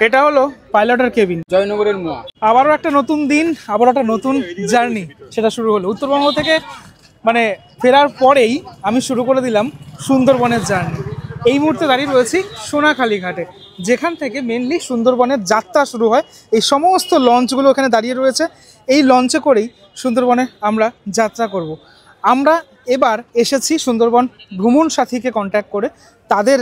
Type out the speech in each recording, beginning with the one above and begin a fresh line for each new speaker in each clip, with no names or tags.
এটা হলো পাইলটের কেবিন,
জয়নগরের মোয়া।
আবারও একটা নতুন দিন, আবারও একটা নতুন জার্নি সেটা শুরু হলো। উত্তরবঙ্গ থেকে মানে ফেরার পরেই আমি শুরু করে দিলাম সুন্দরবনের জার্নি। এই মুহূর্তে দাঁড়িয়ে রয়েছি সোনাখালি ঘাটে, যেখান থেকে মেনলি সুন্দরবনের যাত্রা শুরু হয়। এই সমস্ত লঞ্চগুলো এখানে দাঁড়িয়ে রয়েছে, এই লঞ্চে করেই সুন্দরবনে আমরা যাত্রা করব। আমরা এবার এসেছি সুন্দরবন ভ্রমণ সাথীকে কন্ট্যাক্ট করে। তাদের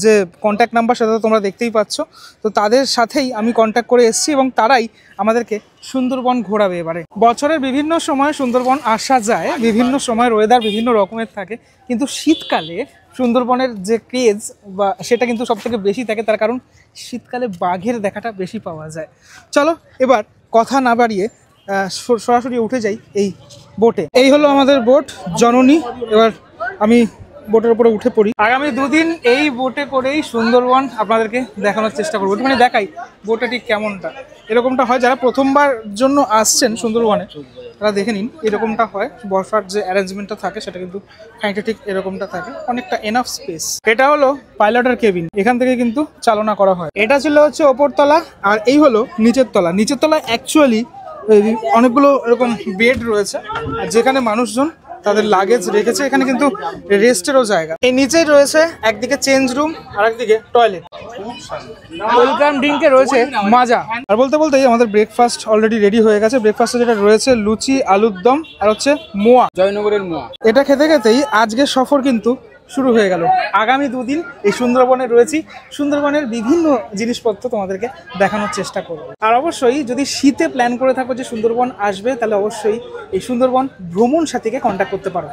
যে কন্ট্যাক্ট নাম্বার সেটা তো তোমরা দেখতেই পাচ্ছ, তো তাদের সাথেই আমি কন্ট্যাক্ট করে এসেছি এবং তারাই আমাদেরকে সুন্দরবন ঘোরাবে। এবারে বছরের বিভিন্ন সময় সুন্দরবন আসা যায়, বিভিন্ন সময়ের ওয়েদার বিভিন্ন রকমের থাকে, কিন্তু শীতকালে সুন্দরবনের যে ক্রেজ বা সেটা কিন্তু সবথেকে বেশি থাকে, তার কারণ শীতকালে বাঘের দেখাটা বেশি পাওয়া যায়। চলো এবার কথা না বাড়িয়ে সরাসরি উঠে যাই এই বোটে। এই হলো আমাদের বোট জননী। এবার আমি বোটের উপরে উঠে পড়ি। আগামী দুদিন এই বোটে করেই সুন্দরবন আপনাদেরকে দেখানোর চেষ্টা করবো। মানে দেখাই বোটটা ঠিক কেমনটা। এরকমটা হয় যারা প্রথমবার জন্য আসছেন সুন্দরবনে, তারা দেখে নিন এরকমটা হয়। বসার যে অ্যারেঞ্জমেন্টটা থাকে সেটা কিন্তু খানিকটা ঠিক এরকমটা থাকে, অনেকটা এনাফ স্পেস। এটা হলো পাইলটের কেবিন, এখান থেকে কিন্তু চালনা করা হয়। এটা ছিল হচ্ছে ওপরতলা, আর এই হলো নিচের তলা। নিচের তলা অ্যাকচুয়ালি অনেকগুলো এরকম বেড রয়েছে, আর যেখানে মানুষজন তাদের লাগেজ রেখেছে। এখানে কিন্তু রেস্টেরও জায়গা। এই নিচেই রয়েছে একদিকে চেঞ্জ রুম আর একদিকে টয়লেট। ওয়েলকাম ড্রিঙ্কে রয়েছে মাজা। আর বলতে বলতেই আমাদের ব্রেকফাস্ট অলরেডি রেডি হয়ে গেছে। ব্রেকফাস্টে যেটা রয়েছে লুচি, আলুর দম আর হচ্ছে মোয়া,
জয়নগরের মোয়া।
এটা খেতে খেতেই আজকের সফর কিন্তু শুরু হয়ে গেল। আগামী দুদিন এই সুন্দরবনে রয়েছি, সুন্দরবনের বিভিন্ন জিনিসপত্র তোমাদেরকে দেখানোর চেষ্টা করব। আর অবশ্যই যদি শীতে প্ল্যান করে থাকো যে সুন্দরবন আসবে, তাহলে অবশ্যই এই সুন্দরবন ভ্রমণ সাথীকে কন্ট্যাক্ট করতে পারো।